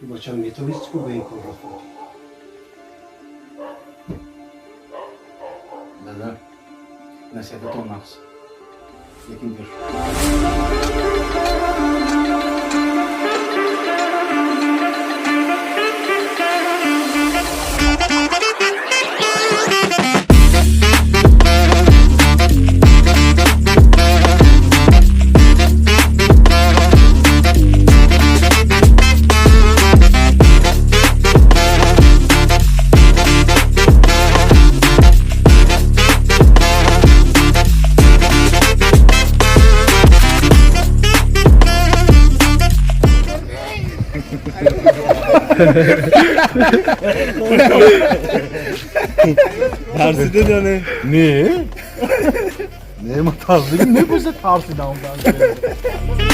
Bachar metodist को बैंक होगा दादा नसीहत olmaz. Lekin bir. Tersiden yani. Ne? Ne mi tarzı? Ne bu tarzı da ondan.